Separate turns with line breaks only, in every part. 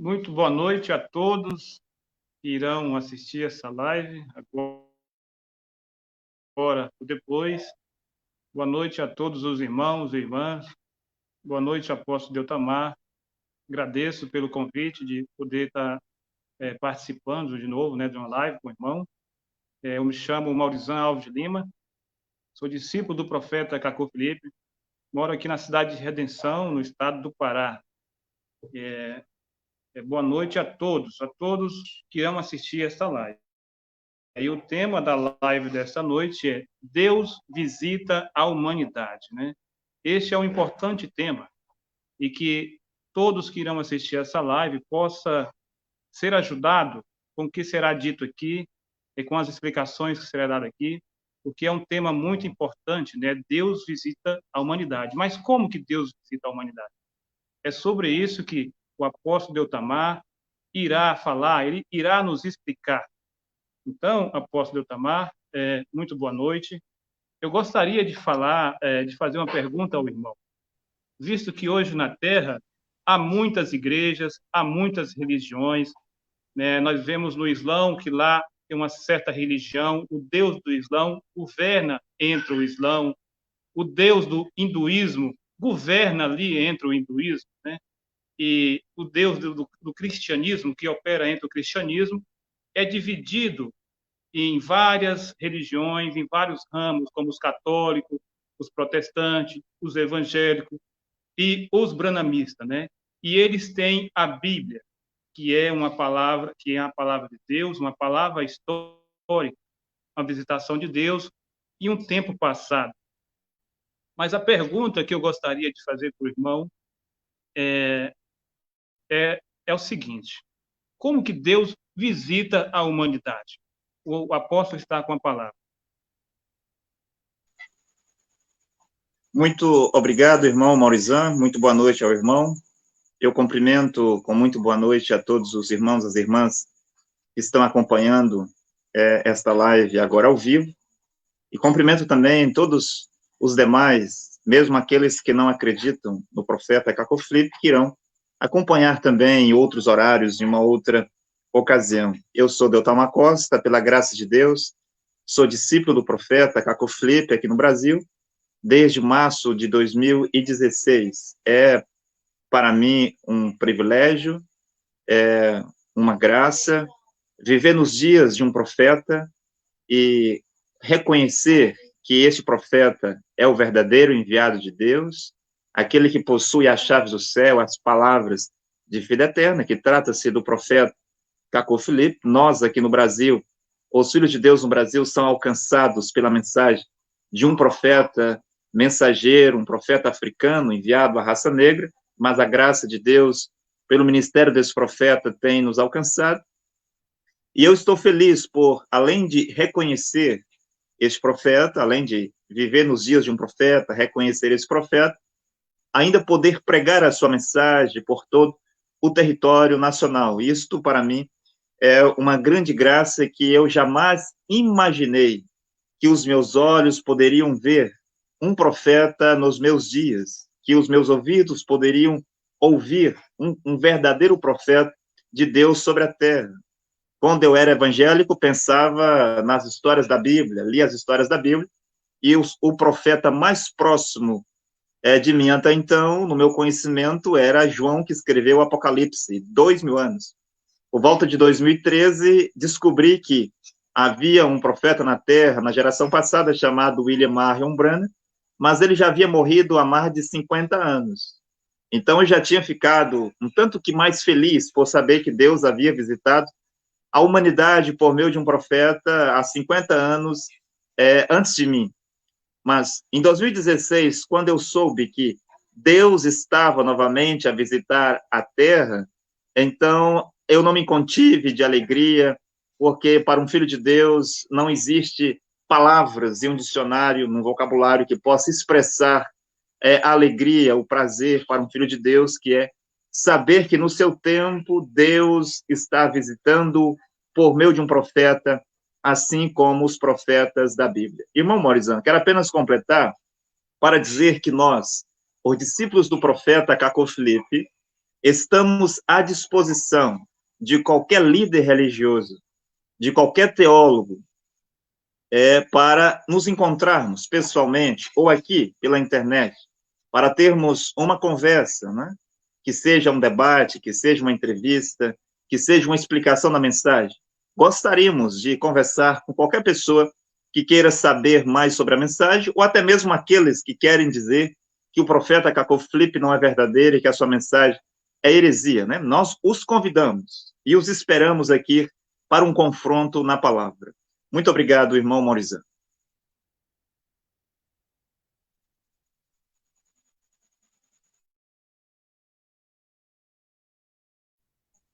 Muito boa noite a todos que irão assistir essa live agora ou depois. Boa noite a todos os irmãos e irmãs. Boa noite, apóstolo Deltamar. Agradeço pelo convite de poder estar participando de novo, de uma live com o irmão. Eu me chamo Maurizan Alves de Lima, sou discípulo do profeta Cacô Felipe, moro aqui na cidade de Redenção, no estado do Pará. Boa noite a todos que irão assistir esta live. E o tema da live desta noite é Deus visita a humanidade, né? Este é um importante tema e que todos que irão assistir essa live possa ser ajudado com o que será dito aqui e com as explicações que será dado aqui, porque é um tema muito importante, né? Deus visita a humanidade. Mas como que Deus visita a humanidade? É sobre isso que o apóstolo Deltamar irá falar, ele irá nos explicar. Então, apóstolo Deltamar, muito boa noite. Eu gostaria de falar, de fazer uma pergunta ao irmão. Visto que hoje na Terra há muitas igrejas, há muitas religiões, né? Nós vemos no Islão que lá tem uma certa religião, o Deus do Islão governa entre o Islão, o Deus do hinduísmo governa ali entre o hinduísmo, né? E o Deus do cristianismo, que opera entre o cristianismo, é dividido em várias religiões, em vários ramos, como os católicos, os protestantes, os evangélicos e os branamistas, né? E eles têm a Bíblia, que é a palavra de Deus, uma palavra histórica, uma visitação de Deus em um tempo passado. Mas a pergunta que eu gostaria de fazer para o irmão é o seguinte: como que Deus visita a humanidade? O apóstolo está com a palavra.
Muito obrigado, irmão Maurizan. Muito boa noite ao irmão. Eu cumprimento com muito boa noite a todos os irmãos e as irmãs que estão acompanhando esta live agora ao vivo. E cumprimento também todos os demais, mesmo aqueles que não acreditam no profeta Cacô Felipe, que irão acompanhar também em outros horários, em uma outra ocasião. Eu sou Deltamar Costa, pela graça de Deus, sou discípulo do profeta Cacô Felipe aqui no Brasil, desde março de 2016. É, para mim, um privilégio, uma graça, viver nos dias de um profeta e reconhecer que este profeta é o verdadeiro enviado de Deus, aquele que possui as chaves do céu, as palavras de vida eterna, que trata-se do profeta Cacô Felipe. Nós, aqui no Brasil, os filhos de Deus no Brasil são alcançados pela mensagem de um profeta mensageiro, um profeta africano enviado à raça negra, mas a graça de Deus, pelo ministério desse profeta, tem nos alcançado. E eu estou feliz por, além de reconhecer esse profeta, além de viver nos dias de um profeta, reconhecer esse profeta, ainda poder pregar a sua mensagem por todo o território nacional. Isto, para mim, é uma grande graça que eu jamais imaginei que os meus olhos poderiam ver um profeta nos meus dias, que os meus ouvidos poderiam ouvir um verdadeiro profeta de Deus sobre a terra. Quando eu era evangélico, pensava nas histórias da Bíblia, lia as histórias da Bíblia, e o profeta mais próximo de mim até então, no meu conhecimento, era João, que escreveu o Apocalipse, 2000 anos. Por volta de 2013, descobri que havia um profeta na Terra, na geração passada, chamado William Marion Branham, mas ele já havia morrido há mais de 50 anos. Então, eu já tinha ficado um tanto que mais feliz por saber que Deus havia visitado a humanidade por meio de um profeta há 50 anos antes de mim. Mas, em 2016, quando eu soube que Deus estava novamente a visitar a Terra, então eu não me contive de alegria, porque para um filho de Deus não existe palavras em um dicionário, num vocabulário que possa expressar a alegria, o prazer para um filho de Deus, que é saber que no seu tempo Deus está visitando por meio de um profeta, assim como os profetas da Bíblia. Irmão Maurizan, quero apenas completar para dizer que nós, os discípulos do profeta Cacô Felipe, estamos à disposição de qualquer líder religioso, de qualquer teólogo, para nos encontrarmos pessoalmente ou aqui pela internet, para termos uma conversa, né? Que seja um debate, que seja uma entrevista, que seja uma explicação da mensagem. Gostaríamos de conversar com qualquer pessoa que queira saber mais sobre a mensagem, ou até mesmo aqueles que querem dizer que o profeta Cacau Filipe não é verdadeiro e que a sua mensagem é heresia, né? Nós os convidamos e os esperamos aqui para um confronto na palavra. Muito obrigado, irmão Maurizan.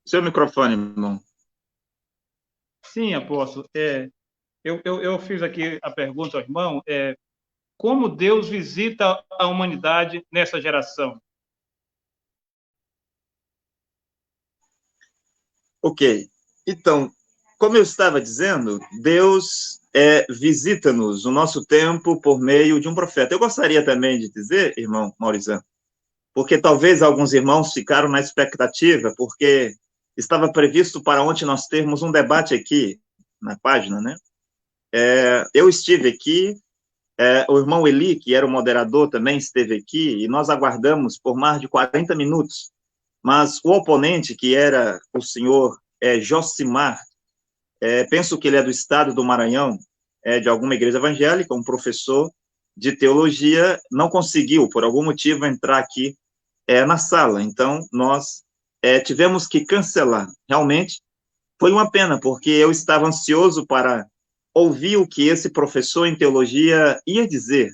Seu microfone, irmão.
Sim, apóstolo. Eu fiz aqui a pergunta ao irmão, como Deus visita a humanidade nessa geração?
Ok. Então, como eu estava dizendo, Deus visita-nos o nosso tempo por meio de um profeta. Eu gostaria também de dizer, irmão Maurizan, porque talvez alguns irmãos ficaram na expectativa, porque estava previsto para ontem nós termos um debate aqui na página, né? Eu estive aqui, o irmão Eli, que era o moderador, também esteve aqui, e nós aguardamos por mais de 40 minutos, mas o oponente, que era o senhor Josimar, penso que ele é do estado do Maranhão, de alguma igreja evangélica, um professor de teologia, não conseguiu, por algum motivo, entrar aqui na sala. Então, nós tivemos que cancelar. Realmente, foi uma pena, porque eu estava ansioso para ouvir o que esse professor em teologia ia dizer.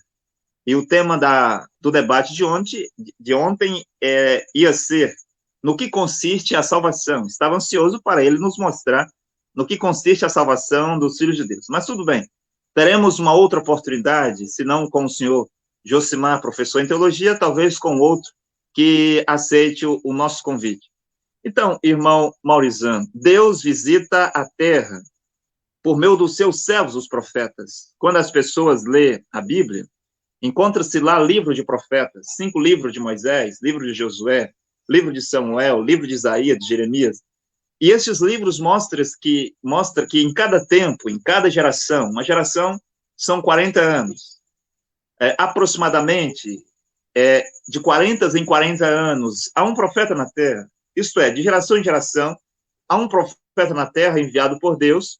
E o tema do debate de ontem ia ser no que consiste a salvação. Estava ansioso para ele nos mostrar no que consiste a salvação dos filhos de Deus. Mas tudo bem, teremos uma outra oportunidade, se não com o senhor Josimar, professor em teologia, talvez com outro que aceite o nosso convite. Então, irmão Maurizan, Deus visita a terra por meio dos seus servos, os profetas. Quando as pessoas lêem a Bíblia, encontra-se lá livro de profetas, 5 livros de Moisés, livro de Josué, livro de Samuel, livro de Isaías, de Jeremias. E esses livros mostram que em cada tempo, em cada geração, uma geração são 40 anos, aproximadamente, de 40 em 40 anos, há um profeta na terra. Isto é, de geração em geração, há um profeta na terra enviado por Deus,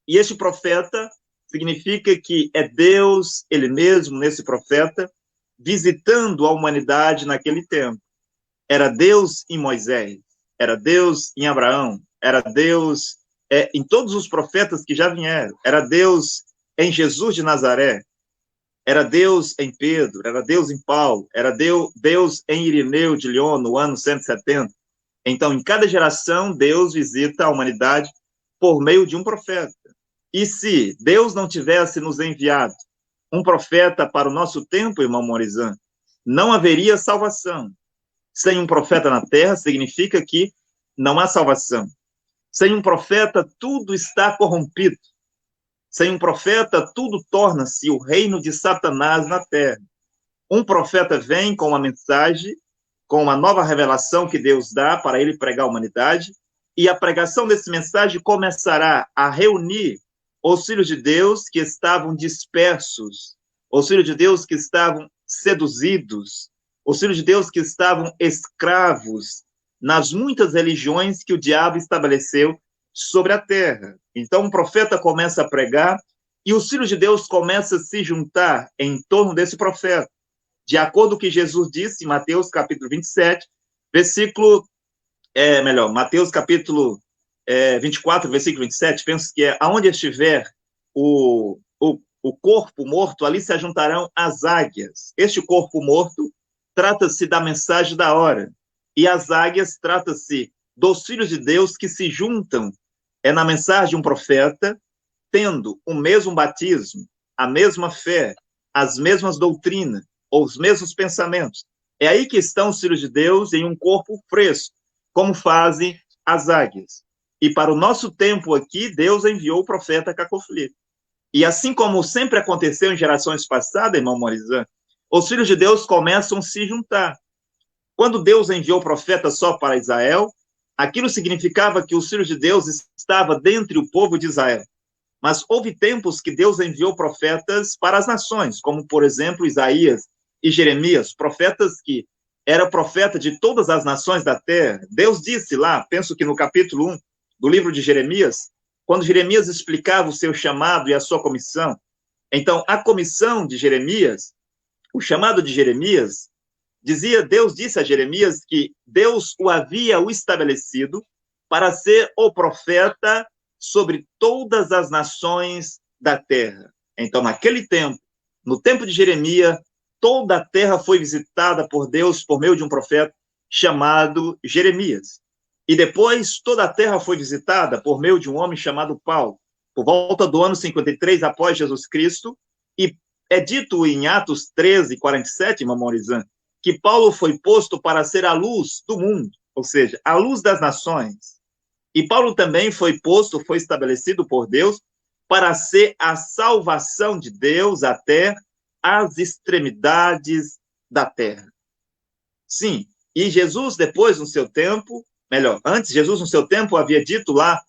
e este profeta significa que é Deus, ele mesmo, nesse profeta, visitando a humanidade naquele tempo. Era Deus em Moisés, era Deus em Abraão, era Deus em todos os profetas que já vieram, era Deus em Jesus de Nazaré, era Deus em Pedro, era Deus em Paulo, era Deus em Irineu de Lyon, no ano 170. Então, em cada geração, Deus visita a humanidade por meio de um profeta. E se Deus não tivesse nos enviado um profeta para o nosso tempo, irmão Maurizan, não haveria salvação. Sem um profeta na terra, significa que não há salvação. Sem um profeta, tudo está corrompido. Sem um profeta, tudo torna-se o reino de Satanás na terra. Um profeta vem com uma mensagem, com uma nova revelação que Deus dá para ele pregar a humanidade, e a pregação dessa mensagem começará a reunir os filhos de Deus que estavam dispersos, os filhos de Deus que estavam seduzidos, os filhos de Deus que estavam escravos nas muitas religiões que o diabo estabeleceu sobre a terra. Então, um profeta começa a pregar e os filhos de Deus começam a se juntar em torno desse profeta. De acordo com o que Jesus disse em Mateus capítulo 27, Mateus capítulo 24, versículo 27, penso que é: aonde estiver o corpo morto, ali se ajuntarão as águias. Este corpo morto trata-se da mensagem da hora, e as águias trata-se dos filhos de Deus que se juntam na mensagem de um profeta, tendo o mesmo batismo, a mesma fé, as mesmas doutrinas, os mesmos pensamentos. É aí que estão os filhos de Deus em um corpo fresco, como fazem as águias. E para o nosso tempo aqui, Deus enviou o profeta Cacau Filipe. E assim como sempre aconteceu em gerações passadas, irmão Maurizan, os filhos de Deus começam a se juntar. Quando Deus enviou profetas só para Israel, aquilo significava que os filhos de Deus estavam dentre o povo de Israel. Mas houve tempos que Deus enviou profetas para as nações, como, por exemplo, Isaías e Jeremias, profetas que eram profeta de todas as nações da terra. Deus disse lá, penso que no capítulo 1 do livro de Jeremias, quando Jeremias explicava o seu chamado e a sua comissão. Então, a comissão de Jeremias, o chamado de Jeremias, Deus disse a Jeremias que Deus o havia estabelecido para ser o profeta sobre todas as nações da terra. Então, naquele tempo, no tempo de Jeremias, toda a terra foi visitada por Deus por meio de um profeta chamado Jeremias. E depois, toda a terra foi visitada por meio de um homem chamado Paulo, por volta do ano 53 após Jesus Cristo, e é dito em Atos 13, 47, irmão Morizan, que Paulo foi posto para ser a luz do mundo, ou seja, a luz das nações. E Paulo também foi estabelecido por Deus para ser a salvação de Deus até as extremidades da terra. Sim, e Jesus depois, no seu tempo, antes, Jesus no seu tempo havia dito lá,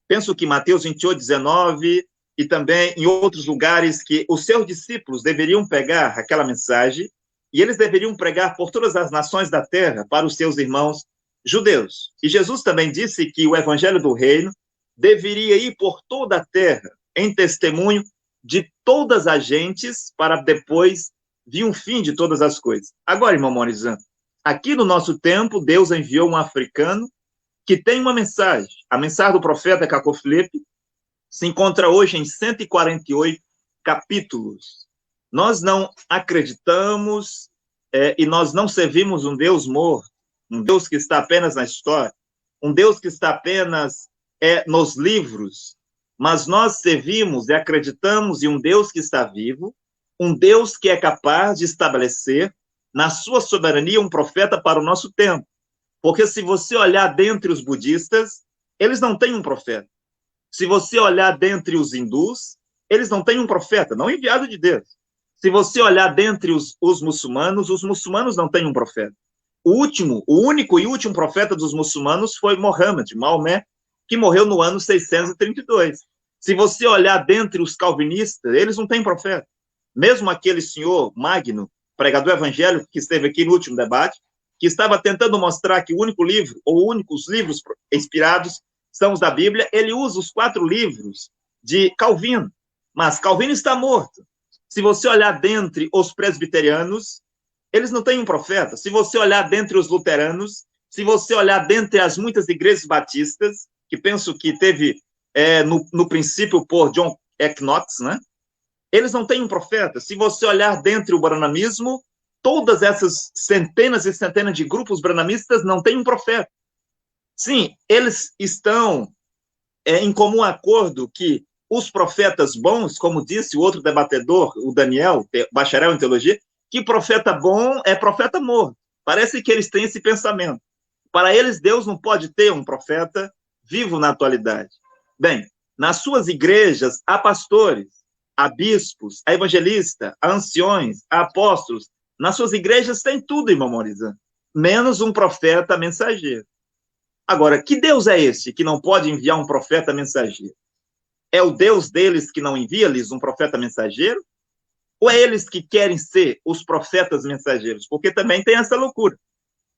penso que Mateus 28, 19, e também em outros lugares, que os seus discípulos deveriam pegar aquela mensagem e eles deveriam pregar por todas as nações da terra para os seus irmãos judeus. E Jesus também disse que o evangelho do reino deveria ir por toda a terra, em testemunho de todas as gentes, para depois vir um fim de todas as coisas. Agora, irmão Morizan, aqui no nosso tempo, Deus enviou um africano que tem uma mensagem. A mensagem do profeta Cacó Filipe se encontra hoje em 148 capítulos. Nós não acreditamos e nós não servimos um Deus morto, um Deus que está apenas na história, um Deus que está apenas nos livros, mas nós servimos e acreditamos em um Deus que está vivo, um Deus que é capaz de estabelecer na sua soberania um profeta para o nosso tempo. Porque se você olhar dentre os budistas, eles não têm um profeta. Se você olhar dentre os hindus, eles não têm um profeta, não enviado de Deus. Se você olhar dentre os muçulmanos não têm um profeta. O único e último profeta dos muçulmanos foi Maomé, que morreu no ano 632. Se você olhar dentre os calvinistas, eles não têm profeta. Mesmo aquele senhor Magno, pregador evangélico, que esteve aqui no último debate, que estava tentando mostrar que o único livro, ou únicos livros inspirados, são os da Bíblia, ele usa os 4 livros de Calvino, mas Calvino está morto. Se você olhar dentre os presbiterianos, eles não têm um profeta. Se você olhar dentre os luteranos, se você olhar dentre as muitas igrejas batistas, que penso que teve no princípio por John Knox, né? Eles não têm um profeta. Se você olhar dentre o branamismo, todas essas centenas e centenas de grupos branamistas não têm um profeta. Sim, eles estão em comum acordo que os profetas bons, como disse o outro debatedor, o Daniel, bacharel em teologia, que profeta bom é profeta morto. Parece que eles têm esse pensamento. Para eles, Deus não pode ter um profeta vivo na atualidade. Bem, nas suas igrejas, há pastores, há bispos, há evangelistas, há anciões, há apóstolos. Nas suas igrejas tem tudo, irmão Morizan, menos um profeta mensageiro. Agora, que Deus é esse que não pode enviar um profeta mensageiro? É o Deus deles que não envia-lhes um profeta mensageiro? Ou é eles que querem ser os profetas mensageiros? Porque também tem essa loucura.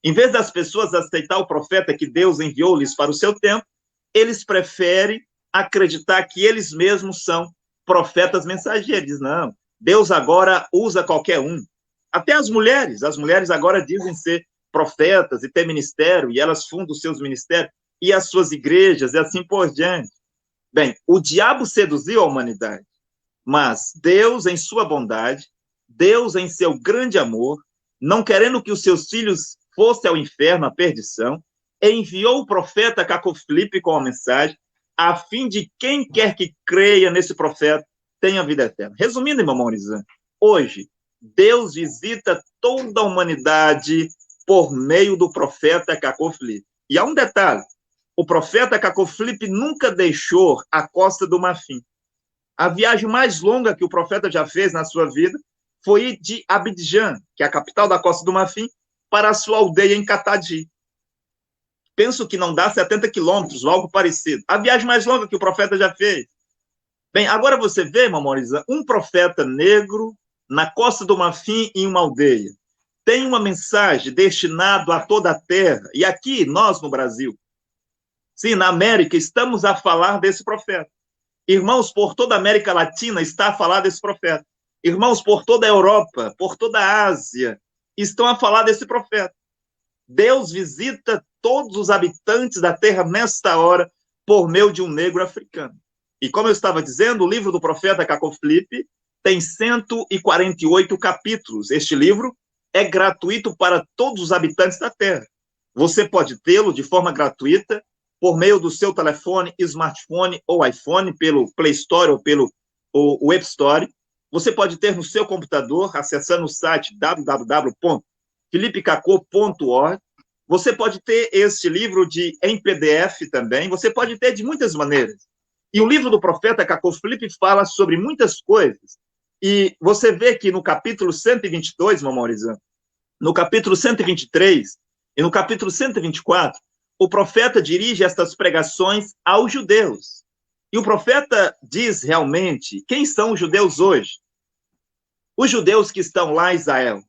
Em vez das pessoas aceitar o profeta que Deus enviou-lhes para o seu tempo, eles preferem acreditar que eles mesmos são profetas mensageiros. Não, Deus agora usa qualquer um. Até as mulheres agora dizem ser profetas e ter ministério, e elas fundam os seus ministérios e as suas igrejas, e assim por diante. Bem, o diabo seduziu a humanidade, mas Deus, em sua bondade, Deus, em seu grande amor, não querendo que os seus filhos fossem ao inferno, à perdição, enviou o profeta Cacó Filipe com a mensagem, a fim de quem quer que creia nesse profeta tenha vida eterna. Resumindo, irmão Morizan, hoje, Deus visita toda a humanidade por meio do profeta Cacó Filipe. E há um detalhe, o profeta Cacó Filipe nunca deixou a Costa do Marfim. A viagem mais longa que o profeta já fez na sua vida foi de Abidjan, que é a capital da Costa do Marfim, para a sua aldeia em Catadi. Penso que não dá 70 quilômetros, ou algo parecido. A viagem mais longa que o profeta já fez. Bem, agora você vê, irmão Morizan, um profeta negro na Costa do Marfim, em uma aldeia. Tem uma mensagem destinada a toda a terra. E aqui, nós no Brasil, sim, na América, estamos a falar desse profeta. Irmãos por toda a América Latina está a falar desse profeta. Irmãos por toda a Europa, por toda a Ásia, estão a falar desse profeta. Deus visita todos os habitantes da terra nesta hora por meio de um negro africano. E como eu estava dizendo, o livro do profeta Cacofilipe tem 148 capítulos. Este livro é gratuito para todos os habitantes da terra. Você pode tê-lo de forma gratuita por meio do seu telefone, smartphone ou iPhone, pelo Play Store ou pelo Web Store. Você pode ter no seu computador, acessando o site www.filipecacô.org. Você pode ter este livro em PDF também. Você pode ter de muitas maneiras. E o livro do profeta Cacofilipe fala sobre muitas coisas. E você vê que no capítulo 122, Mamorizan, no capítulo 123 e no capítulo 124, o profeta dirige estas pregações aos judeus. E o profeta diz realmente quem são os judeus hoje. Os judeus que estão lá em Israel,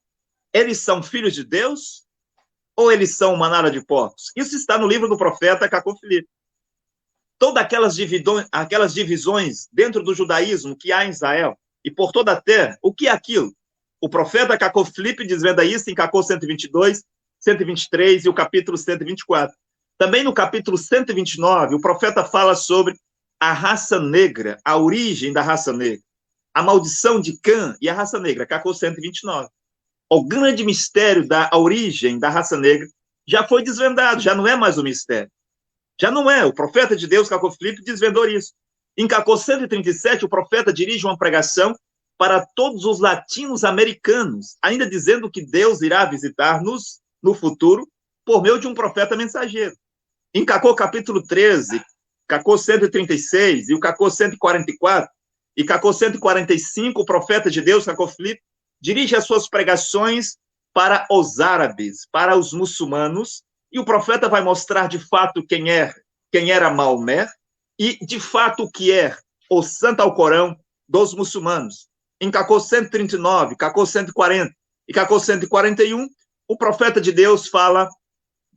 eles são filhos de Deus ou eles são manada de porcos? Isso está no livro do profeta Cacofilipe. Todas aquelas divisões dentro do judaísmo que há em Israel e por toda a terra, o que é aquilo? O profeta Cacofilipe desvenda isso em Cacô 122, 123 e o capítulo 124. Também no capítulo 129, o profeta fala sobre a raça negra, a origem da raça negra, a maldição de Cã e a raça negra, Cacô 129. O grande mistério da origem da raça negra já foi desvendado, já não é mais um mistério. Já não é. O profeta de Deus, Cacofilipe, desvendou isso. Em Cacô 137, o profeta dirige uma pregação para todos os latinos-americanos, ainda dizendo que Deus irá visitar-nos no futuro por meio de um profeta mensageiro. Em Cacô capítulo 13, Cacô 136 e o Cacô 144 e Cacô 145, o profeta de Deus, Cacofilipe, dirige as suas pregações para os árabes, para os muçulmanos, e o profeta vai mostrar de fato quem era Maomé e de fato o que é o Santo Alcorão dos muçulmanos. Em Cacô 139, Cacô 140 e Cacô 141, o profeta de Deus fala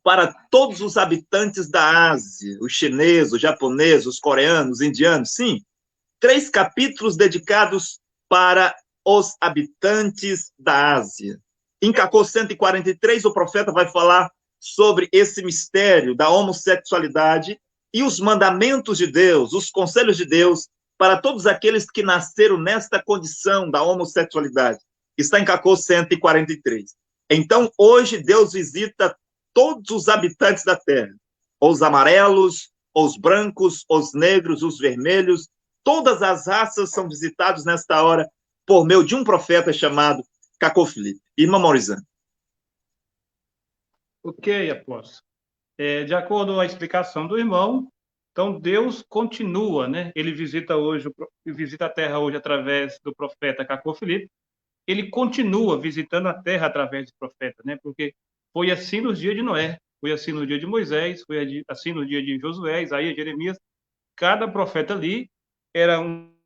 para todos os habitantes da Ásia, os chineses, os japoneses, os coreanos, os indianos, sim, 3 capítulos dedicados para os habitantes da Ásia. Em Cacô 143, o profeta vai falar sobre esse mistério da homossexualidade e os mandamentos de Deus, os conselhos de Deus para todos aqueles que nasceram nesta condição da homossexualidade. Está em Cacô 143. Então, hoje, Deus visita todos os habitantes da terra, os amarelos, os brancos, os negros, os vermelhos, todas as raças são visitados nesta hora por meio de um profeta chamado Cacofilipe. Irmão Morizan.
Ok, apóstolo. De acordo com a explicação do irmão, então Deus continua, né? Ele visita a terra hoje através do profeta Cacofilipe. Ele continua visitando a terra através do profeta, né? Porque foi assim nos dias de Noé, foi assim no dia de Moisés, foi assim no dia de Josué, Isaías, Jeremias. Cada profeta ali era um.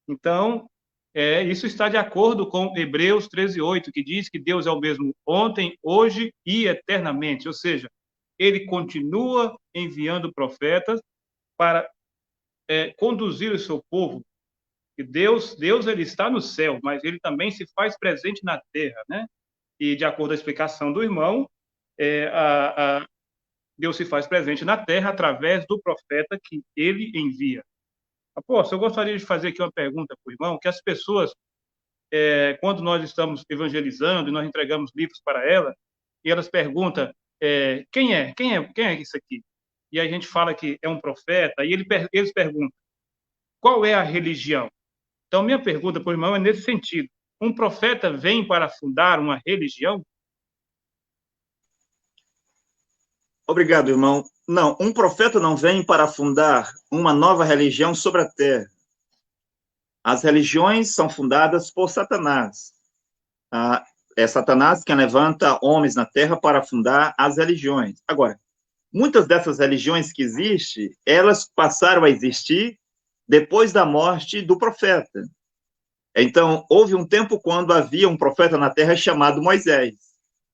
Então, isso está de acordo com Hebreus 13:8, que diz que Deus é o mesmo ontem, hoje e eternamente. Ou seja, ele continua enviando profetas para conduzir o seu povo. E Deus ele está no céu, mas ele também se faz presente na terra, né? E de acordo com a explicação do irmão, Deus se faz presente na terra através do profeta que ele envia. Apóstolo, eu gostaria de fazer aqui uma pergunta para o irmão, que as pessoas, quando nós estamos evangelizando e nós entregamos livros para elas, e elas perguntam, quem é isso aqui? E a gente fala que é um profeta, e eles perguntam, qual é a religião? Então, minha pergunta para o irmão é nesse sentido. Um profeta vem para fundar uma religião?
Obrigado, irmão. Não, um profeta não vem para fundar uma nova religião sobre a terra. As religiões são fundadas por Satanás. é Satanás quem levanta homens na terra para fundar as religiões. Agora, muitas dessas religiões que existem, elas passaram a existir depois da morte do profeta. Então, houve um tempo quando havia um profeta na terra chamado Moisés.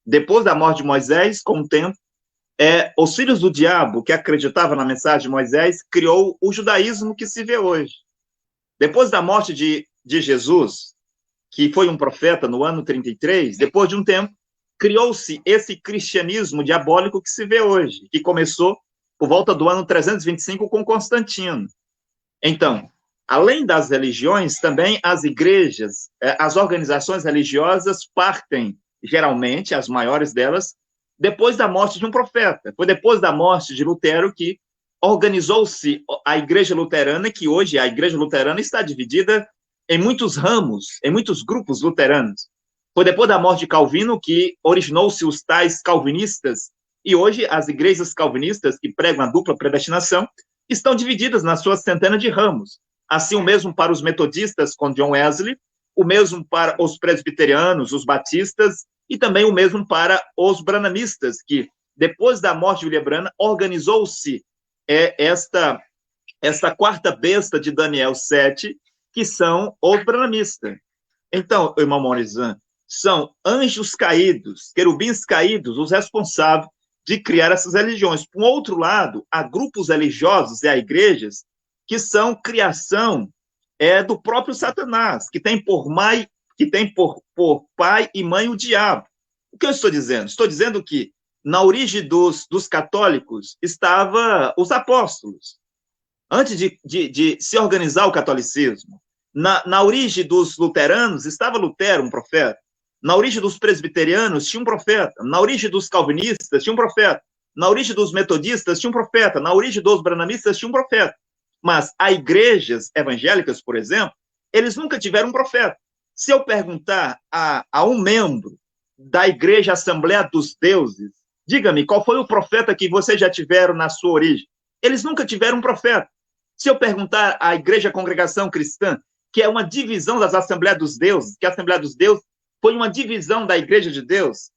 Depois da morte de Moisés, com o tempo, os filhos do diabo, que acreditavam na mensagem de Moisés, criou o judaísmo que se vê hoje. Depois da morte de Jesus, que foi um profeta no ano 33, depois de um tempo, criou-se esse cristianismo diabólico que se vê hoje, que começou por volta do ano 325 com Constantino. Então, além das religiões, também as igrejas, as organizações religiosas partem, geralmente, as maiores delas, depois da morte de um profeta. Foi depois da morte de Lutero que organizou-se a Igreja Luterana, que hoje a Igreja Luterana está dividida em muitos ramos, em muitos grupos luteranos. Foi depois da morte de Calvino que originou-se os tais calvinistas, e hoje as igrejas calvinistas que pregam a dupla predestinação estão divididas nas suas centenas de ramos. Assim, o mesmo para os metodistas com John Wesley, o mesmo para os presbiterianos, os batistas, e também o mesmo para os branamistas, que, depois da morte de William Branham, organizou-se esta quarta besta de Daniel 7, que são os branamistas. Então, irmão Morizan, são anjos caídos, querubins caídos, os responsáveis de criar essas religiões. Por outro lado, há grupos religiosos e há igrejas que são criação do próprio Satanás, que tem por pai e mãe o diabo. O que eu estou dizendo? Estou dizendo que na origem dos católicos estavam os apóstolos, antes de se organizar o catolicismo. Na origem dos luteranos estava Lutero, um profeta. Na origem dos presbiterianos tinha um profeta. Na origem dos calvinistas tinha um profeta. Na origem dos metodistas tinha um profeta. Na origem dos branamistas tinha um profeta. Mas as igrejas evangélicas, por exemplo, eles nunca tiveram um profeta. Se eu perguntar a um membro da Igreja Assembleia dos Deuses, diga-me, qual foi o profeta que vocês já tiveram na sua origem? Eles nunca tiveram um profeta. Se eu perguntar à Igreja Congregação Cristã, que é uma divisão das Assembleias dos Deuses, que a Assembleia dos Deuses foi uma divisão da Igreja de Deus,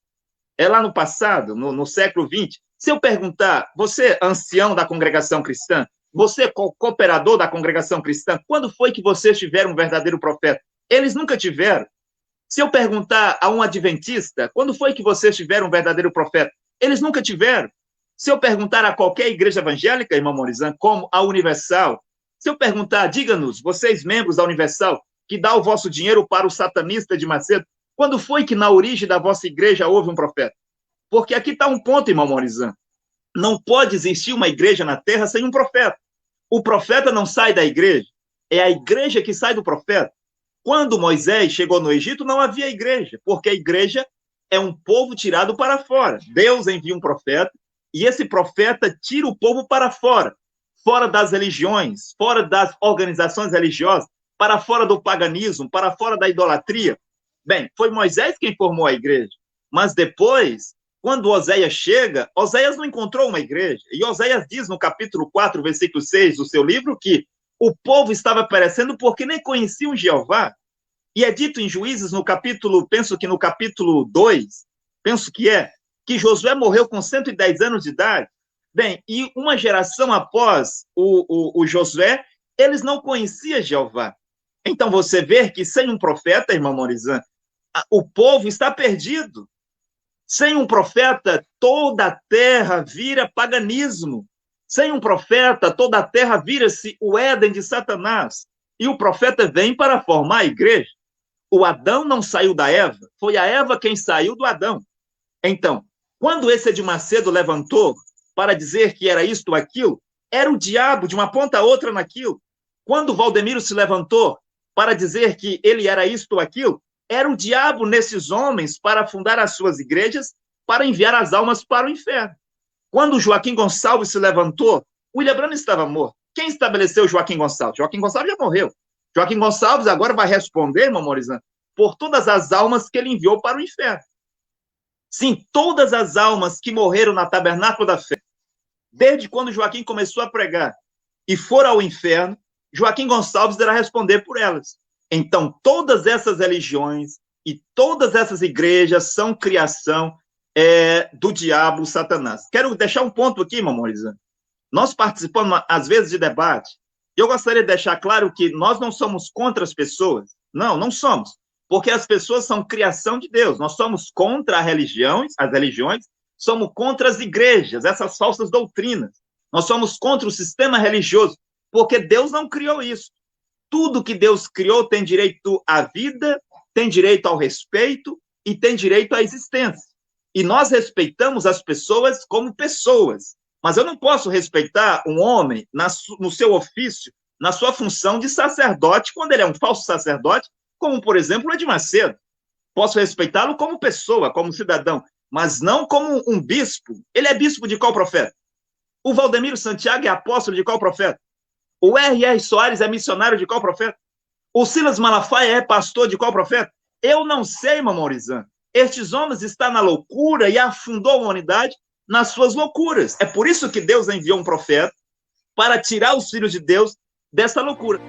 lá no passado, no século XX, se eu perguntar, você, ancião da Congregação Cristã, você, cooperador da Congregação Cristã, quando foi que vocês tiveram um verdadeiro profeta? Eles nunca tiveram. Se eu perguntar a um adventista, quando foi que vocês tiveram um verdadeiro profeta? Eles nunca tiveram. Se eu perguntar a qualquer igreja evangélica, irmão Morizan, como a Universal, se eu perguntar, diga-nos, vocês membros da Universal, que dá o vosso dinheiro para o satanista de Macedo, quando foi que na origem da vossa igreja houve um profeta? Porque aqui está um ponto, irmão Morizan. Não pode existir uma igreja na terra sem um profeta. O profeta não sai da igreja, é a igreja que sai do profeta. Quando Moisés chegou no Egito, não havia igreja, porque a igreja é um povo tirado para fora. Deus envia um profeta, e esse profeta tira o povo para fora, fora das religiões, fora das organizações religiosas, para fora do paganismo, para fora da idolatria. Bem, foi Moisés quem formou a igreja, mas depois, quando Oséias chega, Oséias não encontrou uma igreja, e Oséias diz no capítulo 4, versículo 6 do seu livro, que o povo estava perecendo porque nem conheciam Jeová. E é dito em Juízes, no capítulo, penso que no capítulo 2, que Josué morreu com 110 anos de idade. Bem, e uma geração após o Josué, eles não conheciam Jeová. Então você vê que sem um profeta, irmão Morizan, o povo está perdido. Sem um profeta, toda a terra vira paganismo. Sem um profeta, toda a terra vira-se o Éden de Satanás. E o profeta vem para formar a igreja. O Adão não saiu da Eva, foi a Eva quem saiu do Adão. Então, quando esse Edir Macedo levantou para dizer que era isto ou aquilo, era o diabo de uma ponta a outra naquilo. Quando o Valdemiro se levantou para dizer que ele era isto ou aquilo, era o diabo nesses homens para fundar as suas igrejas, para enviar as almas para o inferno. Quando Joaquim Gonçalves se levantou, William Branham estava morto. Quem estabeleceu Joaquim Gonçalves? Joaquim Gonçalves já morreu. Joaquim Gonçalves agora vai responder, irmão Morizan, por todas as almas que ele enviou para o inferno. Sim, todas as almas que morreram na Tabernáculo da Fé, desde quando Joaquim começou a pregar e foram ao inferno, Joaquim Gonçalves irá responder por elas. Então, todas essas religiões, E todas essas igrejas são criação do diabo, Satanás. Quero deixar um ponto aqui, irmão Morizan. Nós participamos, às vezes, de debate. Eu gostaria de deixar claro que nós não somos contra as pessoas. Não, não somos. Porque as pessoas são criação de Deus. Nós somos contra as religiões, somos contra as igrejas, essas falsas doutrinas. Nós somos contra o sistema religioso, porque Deus não criou isso. Tudo que Deus criou tem direito à vida, tem direito ao respeito e tem direito à existência. E nós respeitamos as pessoas como pessoas. Mas eu não posso respeitar um homem no seu ofício, na sua função de sacerdote, quando ele é um falso sacerdote, como, por exemplo, o Edir Macedo. Posso respeitá-lo como pessoa, como cidadão, mas não como um bispo. Ele é bispo de qual profeta? O Valdemiro Santiago é apóstolo de qual profeta? O R.R. Soares é missionário de qual profeta? O Silas Malafaia é pastor de qual profeta? Eu não sei, irmão Morizan. Estes homens estão na loucura e afundou a humanidade nas suas loucuras. É por isso que Deus enviou um profeta para tirar os filhos de Deus dessa loucura.